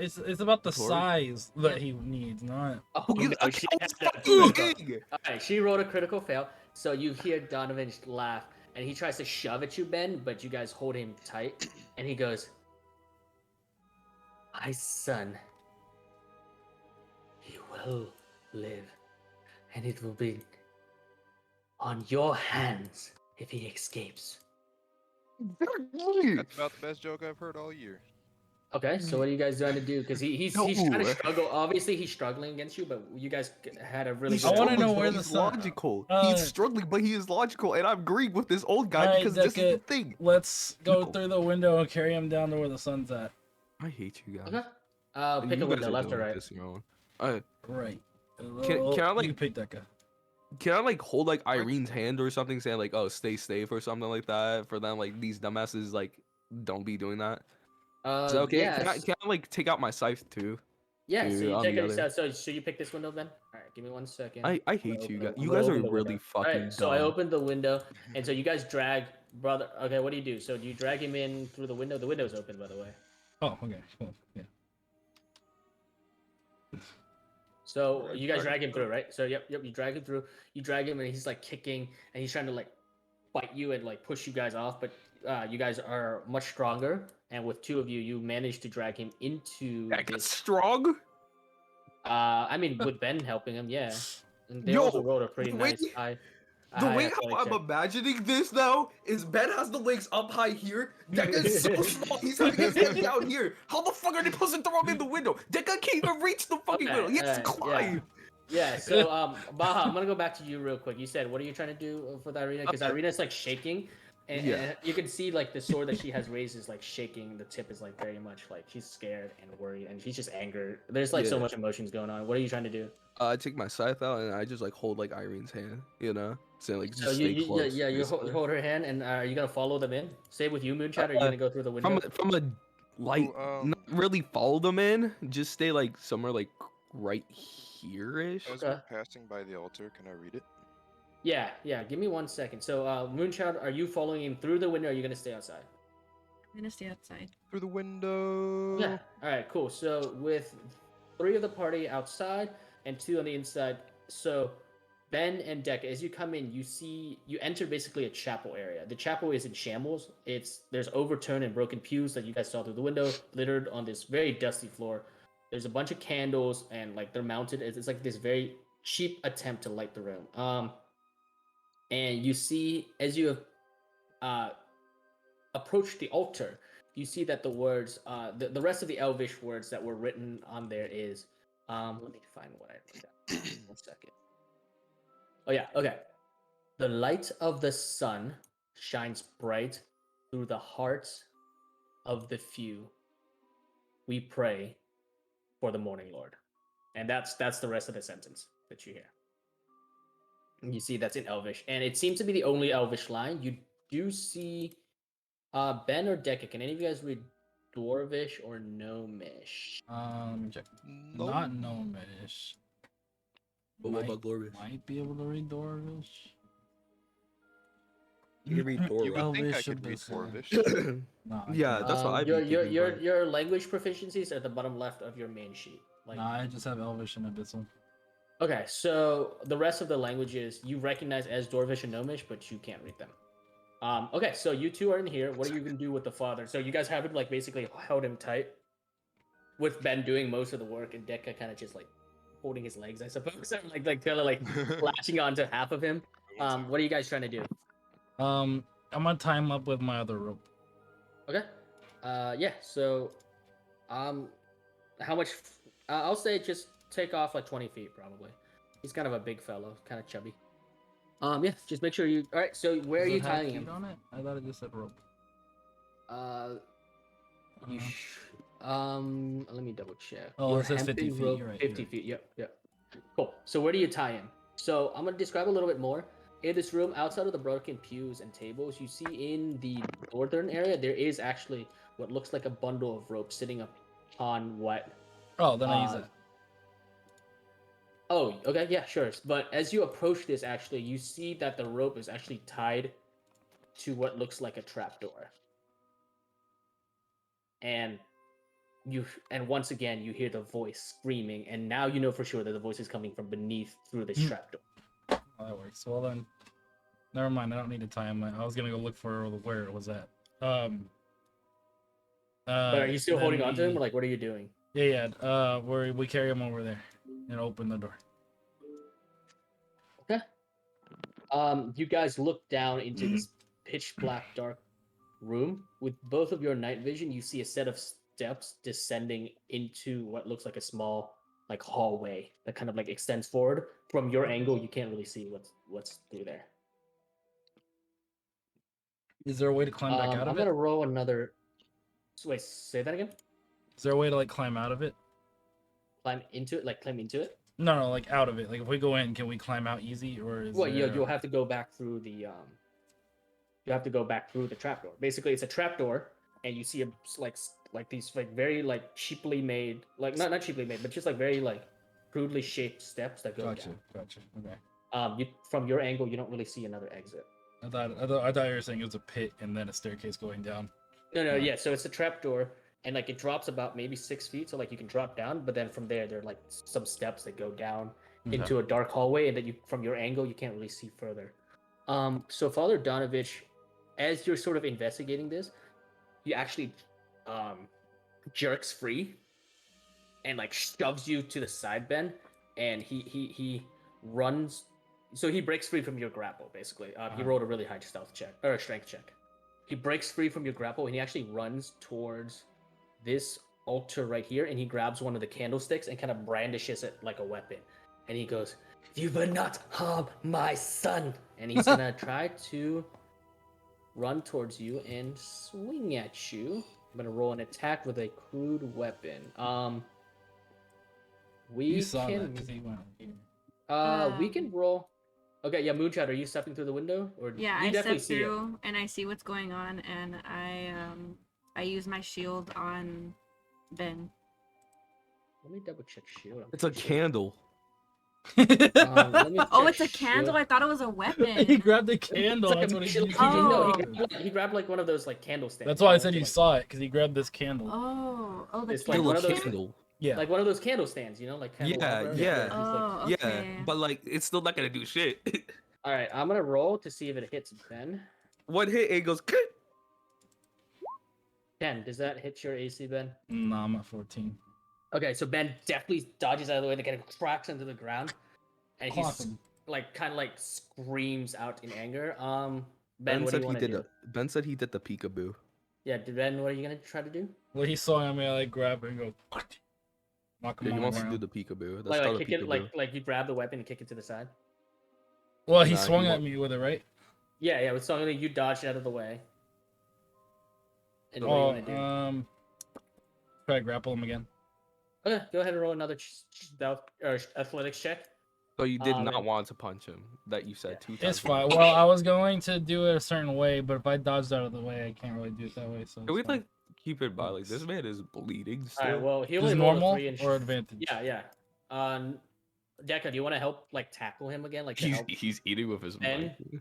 It's about the Pork? size that Yep. he needs, not. Oh, Who gives no, a she cow's had a fucking critical. egg? Alright, she rolled a critical fail. So you hear Donovan laugh, and he tries to shove at you, Ben, but you guys hold him tight, and he goes, "My son, he will live, and it will be on your hands if he escapes." That's about the best joke I've heard all year. Okay, so what are you guys trying to do? Because he's trying to No. struggle. Obviously, he's struggling against you, but you guys had a really He's good. I wanna struggling, know but where the he's sun- logical. uh, He's struggling, but he is logical, and I'm agreeing with this old guy Alright, because this is the Decca, thing. let's go No. through the window and carry him down to where the sun's at. I hate you guys. Okay. Pick You a guys window, are left or doing right. this wrong. I Right. Can I, like- you pick Decca? can I like hold like Irene's hand or something, saying like, "Oh, stay safe" or something like that, for them like these dumbasses like don't be doing that. Is that okay? Yeah. Can I like take out my scythe too? Yeah. So to- you on take the it. other- So you pick this window then. All right. Give me 1 second. I I'm hate gonna you open guys. the- You I'm gonna guys are open the really window. fucking Alright, so I dumb. opened the window, and so you guys drag brother. Okay, what do you do? So do you drag him in through the window? The window's open, by the way. Oh, okay, cool. Yeah. So Alright, you guys drag drag him him through, right? So yep, you drag him through. You drag him, and he's like kicking, and he's trying to like fight you and like push you guys off. But you guys are much stronger, and with two of you, you manage to drag him into That gets this. strong. I mean, with Ben helping him, yeah. And they Yo, also rolled a pretty the way- nice high. The high way athletic how I'm check. imagining this now is Ben has the legs up high here. Deca is so small. He's having his head down here. How the fuck are they supposed to throw him in the window? Deca can't even reach the fucking Okay, window. He has to alright, yeah. climb. Yeah, so Baha, I'm gonna go back to you real quick. You said, what are you trying to do for the arena? Because Okay. Arena's like shaking, and, Yeah. and you can see like the sword that she has raised is like shaking. The tip is like very much like she's scared and worried, and she's just angered. There's like so Yeah. much emotions going on. What are you trying to do? I take my scythe out and I just like hold like Irene's hand, you know, saying like just So stay close. you basically. hold her hand, and are you gonna follow them in? Same with you, Moonshot. Are you Uh, gonna go through the window? from a light, not really follow them in. Just stay like somewhere like right here-ish. As Okay. we're passing by the altar, can I read it? Yeah. Give me 1 second. So Moonshot, are you following him through the window? Or are you gonna stay outside? I'm gonna stay outside. Through the window. Yeah. All right. Cool. So with 3 of the party outside and 2 on the inside. So Ben and Decca, as you come in, you enter basically a chapel area. The chapel is in shambles. There's overturned and broken pews that you guys saw through the window, littered on this very dusty floor. There's a bunch of candles and like they're mounted. It's like this very cheap attempt to light the room. And you see as you have approached the altar, you see that the words, the rest of the Elvish words that were written on there is, let me find what I wrote down. 1 second. Oh yeah, okay. The light of the sun shines bright through the hearts of the few. We pray for the morning Lord. And that's the rest of the sentence that you hear. And you see that's in Elvish, and it seems to be the only Elvish line. You do see Ben or Decca. Can any of you guys read Dwarvish or Gnomish? Let me check. Nope. Not Gnomish. But what about Glorious? Might be able to read Dwarvish. You can read You would Dwarvish. think I Elvish could read Abyssal. Dwarvish. No, I Yeah, can't. that's what I'd be thinking, but- your language proficiencies are at the bottom left of your main sheet. Like, No, I just have Elvish and Abyssal. okay, so the rest of the languages you recognize as Dwarvish and Gnomish, but you can't read them. Okay, so you two are in here. What are you gonna do with the father? So you guys haven't like basically held him tight, with Ben doing most of the work and Decca kind of just like holding his legs, I suppose, like kind of like latching onto half of him. What are you guys trying to do? I'm gonna tie him up with my other rope. Okay. Yeah. So, how much? I'll say just take off like 20 feet probably. He's kind of a big fellow, kind of chubby. Yeah. Just make sure you. All right. So where are Does you it have tying feet him? on it? I thought it just said rope. You. Let me double check. Oh, Your it says 50 hemping feet, rope, you're right, 50 you're feet. Yep. Cool. So where do you tie him? So I'm gonna describe a little bit more. In this room, outside of the broken pews and tables, you see in the northern area there is actually what looks like a bundle of rope sitting up on what. Oh, then I use that. Oh, okay, yeah, sure. But as you approach this, actually, you see that the rope is actually tied to what looks like a trapdoor. And once again you hear the voice screaming, and now you know for sure that the voice is coming from beneath through this trapdoor. Oh, that works. Well then, never mind. I don't need to tie him. I was gonna go look for where it was at. But are you still then holding on to him, or like what are you doing? Yeah. We carry him over there and open the door. Okay. You guys look down into this pitch black dark room. With both of your night vision, you see a set of steps descending into what looks like a small like hallway that kind of like extends forward. From your angle, you can't really see what's through there. Is there a way to climb back out I'm of gonna it? roll another. Wait, say that again. Is there a way to like climb out of it? Climb into it, like climb into it. No, like out of it. Like if we go in, can we climb out easy, or is Well, there... you'll have to go back through the You have to go back through the trapdoor. Basically, it's a trapdoor, and you see like these like very like cheaply made, like not cheaply made, but just like very like crudely shaped steps that go Gotcha. down. Gotcha. Okay. You from your angle, you don't really see another exit. I thought you were saying it was a pit and then a staircase going down. No, yeah. So it's a trapdoor, and like it drops about maybe 6 feet, so like you can drop down, but then from there are like some steps that go down into a dark hallway, and that you from your angle you can't really see further. So Father Donovich, as you're sort of investigating this, he actually jerks free and like shoves you to the side, Ben, and he runs. So he breaks free from your grapple, basically. He rolled a really high stealth check or a strength check. He breaks free from your grapple, and he actually runs towards this altar right here, and he grabs one of the candlesticks and kind of brandishes it like a weapon. And he goes, "You will not harm my son." And he's gonna try to run towards you and swing at you. I'm gonna roll an attack with a crude weapon. You saw that because he went here. We can roll. Okay, yeah, Moonshot, are you stepping through the window, or Yeah, you I definitely step see it? through and I see what's going on, and I use my shield on Ben. Let me double check shield. It's a candle. Let me Oh, check it's a candle. shield. I thought it was a He weapon. grabbed the candle. It's That's like what a he shield. used. Oh. He grabbed like one of those like candle stands. That's why I you know, said to, you like- saw it because he grabbed this candle. Oh, the It's like Still one a of those- candle. Yeah. like one of those candle stands, you know, like candelabra. Yeah. It's like- Oh, Yeah, okay. but like it's still not gonna do shit. All right, I'm gonna roll to see if it hits Ben. One hit, it goes. 10. Does that hit your AC, Ben? Nah, I'm at 14. Okay, so Ben definitely dodges out of the way. They kind of cracks into the ground, and Clock he's him. like kind of like screams out in anger. Ben, Ben what do said you he want to did. do? Ben said he did the peekaboo. Yeah, Ben, what are you gonna try to do? Well, he saw him and like grab it and go knock him Yeah, he on wants the to do ground. the peekaboo. That's Like called a kick it, peekaboo. like you grab the weapon and kick it to the side. Well, he Nah, he swung at won't. me with it, right? Yeah, with something you dodged out of the way. And what do you Oh, want to do? try to grapple him again. Okay, go ahead and roll another stealth or athletics check. So you did not and- want to punch him. That you said Yeah. 2 times. It's fine. Well, I was going to do it a certain way, but if I dodged out of the way, I can't really do it that way. So Can we it's fine. like keep it by like this man is bleeding All still. right, well, he Is only rolled a normal 3 and or advantage? Yeah. Deca, do you want to help like tackle him again? Like to he's help? he's eating with his Ben? mic.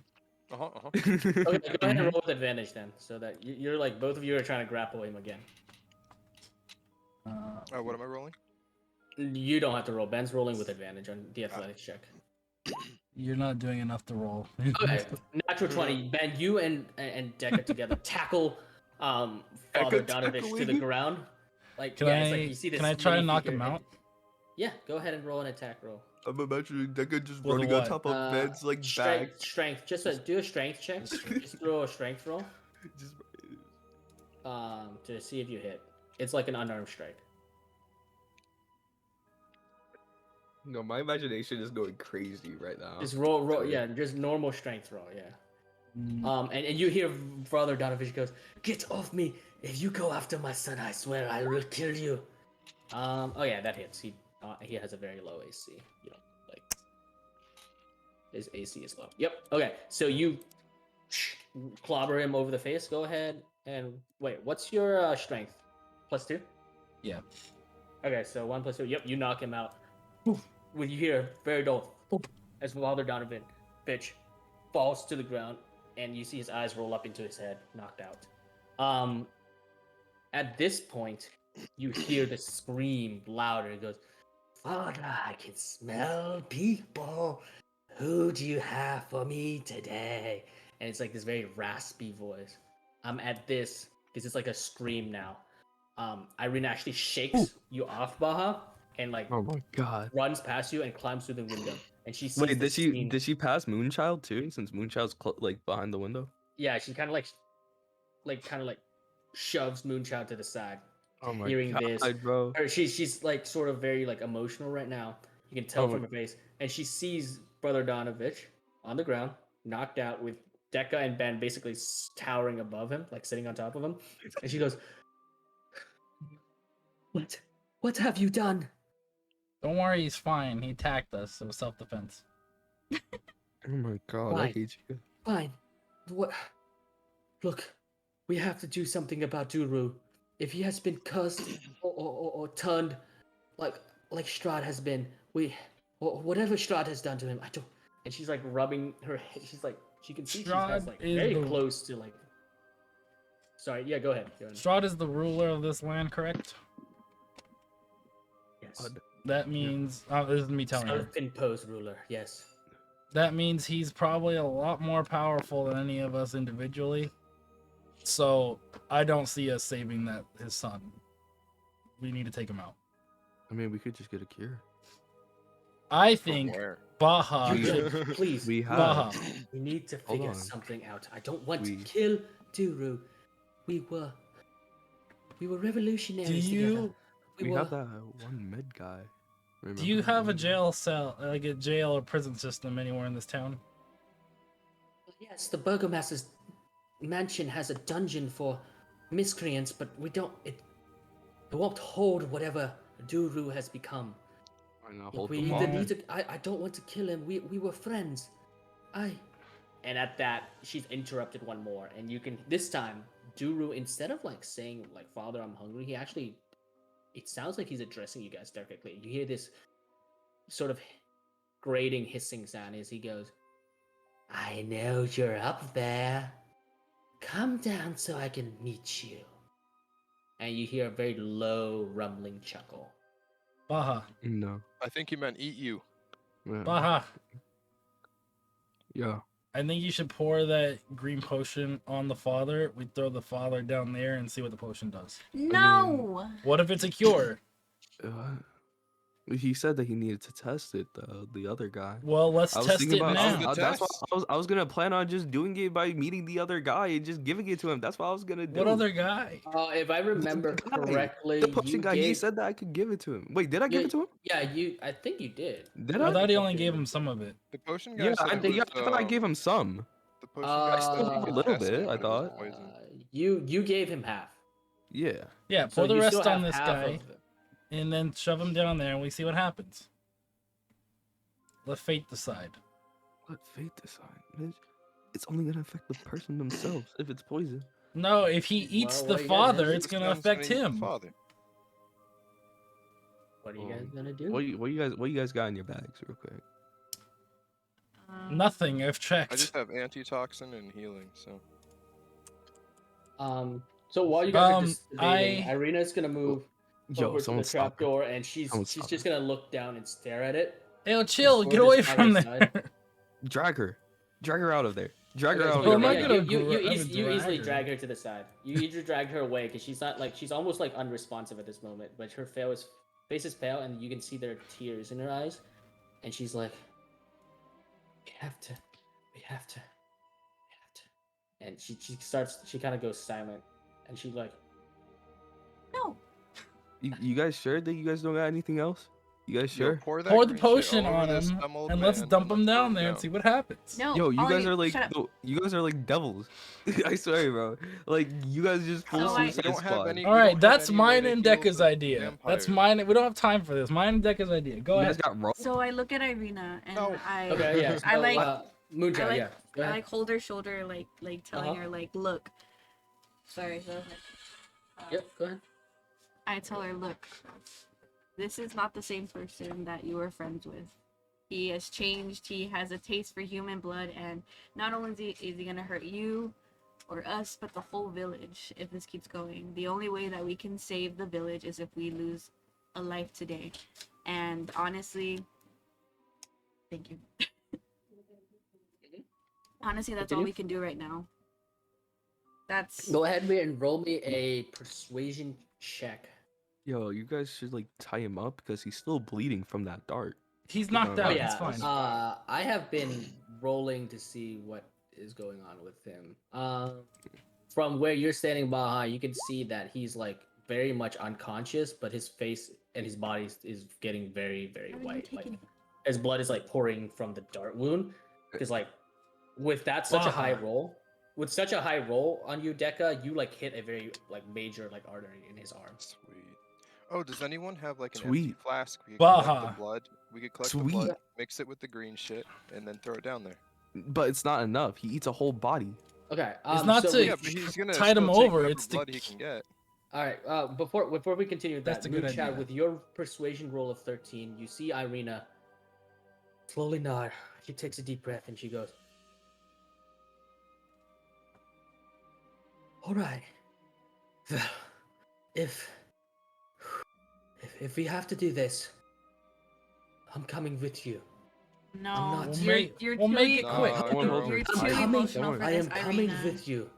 Okay, go ahead and roll with advantage then, so that you're like both of you are trying to grapple him again. What am I rolling? You don't have to roll. Ben's rolling with advantage on the athletics check. You're not doing enough to roll. Okay, natural 20. Ben, you and Deca together tackle Father Donovich to the tackling? ground. Like, Can it's I? like you see this. Can I try to mini knock figure him and- out? Yeah, go ahead and roll an attack roll. I'm imagining Deca just With running what? on top of Ben's like back. Strength. Just do a strength check. Just throw a strength roll. Just- To see if you hit. It's like an unarmed strike. No, my imagination is going crazy right now. Just roll. Sorry. Yeah, just normal strength roll. Yeah. Mm, And you hear Father Donovich goes, "Get off me! If you go after my son, I swear I will kill you." Oh yeah, that hits. He has a very low AC. You know, like his AC is low. Yep. Okay, so you clobber him over the face. Go ahead and wait. What's your strength? +2. Yeah. Okay, so 1 + 2. Yep, you knock him out. When you hear very dull as Father Donovan, bitch, falls to the ground, and you see his eyes roll up into his head, knocked out. At this point, you hear the scream louder. It goes, "Father, I can smell people. Who do you have for me today?" And it's like this very raspy voice. At this, because it's like a scream now. Irina actually shakes you off, Baha, and like Oh my god. runs past you and climbs through the window. And she sees Wait, this scene. did she pass Moonchild too? Since Moonchild's like behind the window. Yeah, she kind of like shoves Moonchild to the side. Oh my Hearing god, this, bro. or she's like sort of very like emotional right now. You can tell Oh from my- her face, and she sees Brother Donovich on the ground, knocked out, with Dekka and Ben basically towering above him, like sitting on top of him. And she goes, "What have you done?" Don't worry, he's fine. He attacked us. It was self-defense. Oh my god, I Fine. hate you. Fine. What? Look, we have to do something about Duru. If he has been cursed or turned like Strahd has been, or whatever Strahd has done to him, I don't. And she's like rubbing her head. She's like, she can see she's Strahd like is very the- close to like. Sorry, yeah, go ahead. Strahd is the ruler of this land, correct? Yes. That means this is me telling you. Self-imposed ruler. Yes. That means he's probably a lot more powerful than any of us individually. So I don't see us saving his son. We need to take him out. I mean, we could just get a cure. I From think where? Baha You should. should, please. We have. Baha. We need to Hold figure on. something out. I don't want We- to kill Duru. We were revolutionaries Do together. you We have that one mid guy. do you Remember? have a jail cell, like a jail or prison system anywhere in this town? Yes, the Burgomaster's mansion has a dungeon for miscreants, but we don't. It won't hold whatever Duru has become. I know, Look, hold we the either phone. need to. I don't want to kill him. We were friends. And at that, she's interrupted one more, and you can this time Duru, instead of like saying like "Father, I'm hungry," he actually. It sounds like he's addressing you guys directly. You hear this sort of grating, hissing sound as he goes, "I know you're up there. Come down so I can meet you." And you hear a very low, rumbling chuckle. Baha. No. I think he meant eat you. Yeah. Baha. Yeah. I think you should pour that green potion on the father. We throw the father down there and see what the potion does. No. What if it's a cure? He said that he needed to test it, the other guy. Well, let's I was test thinking it about now. that's what Test. I was gonna plan on just doing it by meeting the other guy and just giving it to him. That's what I was gonna do. What other guy? If I remember The guy, correctly, The potion you guy, gave. he said that I could give it to him. Wait, did I give it to him? Yeah, I think you did. Did I I? thought he only gave him some of it. The potion guy Yeah, said it was, I thought I gave him some. The potion guy said still he have a could little test bit, it, I but it was thought. poison. You gave him half. Yeah. Yeah, So pour the you rest still on have this half guy, of it. and then shove him down there, and we see what happens. Let fate decide. Let fate decide, bitch. It's only gonna affect the person themselves if it's poison. No, if he eats Well, the what you gotta do father, is it's This gonna gun's affect eat the him. Father. What are you guys gonna do? What you guys got in your bags, real quick? Nothing. I've I checked. just have antitoxin and healing, so. So while you guys are Um, just debating, I- Irina's gonna move Yo, over to the someone stop her. trapdoor, and she's Someone stop just gonna look down and stare at it. Hey, chill. Sword Get is away by from her there. side. Drag her out of there. Drag her Okay, out so of Well, there. I'm not right gonna now. you easily her. drag her to the side. You either drag her away because she's not like she's almost like unresponsive at this moment, but her face is pale, and you can see there are tears in her eyes, and she's like, we have to, and she kind of goes silent, and she's like, No. You guys sure that you guys don't got anything else? You guys sure? Pour that Pour the green shit potion all over on this him, dumb old and let's man, dump and him let's throw down there and down. see what happens. No. Yo, you all guys are like shut up. you guys are like devils. I swear, bro. Like you guys just full Oh, I- suicide We don't have squad. any- All we right, don't have that's any way mine to and heal Dekka's the idea. That's vampires. mine. We don't have time for this. Mine and Dekka's idea. Go You ahead. guys got rope. So I look at Irina and No. I okay, yeah, I so, like Moonchild, I like yeah, go I ahead. like hold her shoulder like telling Uh-huh. her like look. Sorry, go ahead. Yep, go ahead. I tell her, look, this is not the same person that you were friends with. He has changed. He has a taste for human blood, and not only is he gonna hurt you or us, but the whole village if this keeps going. The only way that we can save the village is if we lose a life today. And honestly, thank you. Honestly, that's all Continue. we can do right now. That's Go ahead and roll me a persuasion check. Yo, you guys should like tie him up because he's still bleeding from that dart. He's knocked Oh, out. yeah. It's fine. I have been rolling to see what is going on with him. From where you're standing behind, you can see that he's like very much unconscious, but his face and his body is getting very, very How are you white. Like taking- his blood is like pouring from the dart wound. Because like with that such a high Baja. roll, with such a high roll on you, Deca, you like hit a very like major like artery in his arm. Sweet. Oh, does anyone have like an empty Sweet. flask? We could collect Baja. the blood. We could collect the Sweet. blood, mix it with the green shit, and then throw it down there. But it's not enough. He eats a whole body. Okay. It's not so to- we- Yeah, but he's gonna Tide him still take over, whatever it's to blood he can get. All right. Before we continue with That's that, a good Moon Chat, idea. with your persuasion roll of 13, you see Irina slowly nod. She takes a deep breath and she goes, "All right. Well, if we have to do this, I'm coming with you. No, not- We'll make it No, quick. no, One no. over. You're I'm too coming. emotional for I this, am coming Irina. with you.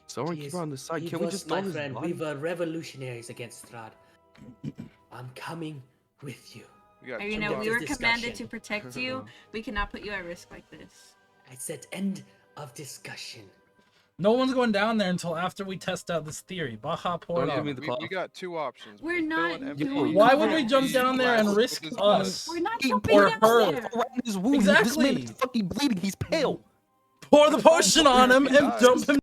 Someone keep Jeez, her on the side. he Can we was just my throw his friend. body? We were revolutionaries against Strahd. I'm coming with you. We got Irina, End we of were commanded discussion. to protect you. We cannot put you at risk like this. I said end of discussion. No one's going down there until after we test out this theory. Baja, pour Don't it give me on. the we cloth. got two options. We're We can fill not an empty doing Why that. would we jump down there and glass risk with his blood. us? We're not He jumping or down her. there. Around his wound. This man Exactly. is fucking bleeding. He's pale. Pour the potion on him and Guys. dump him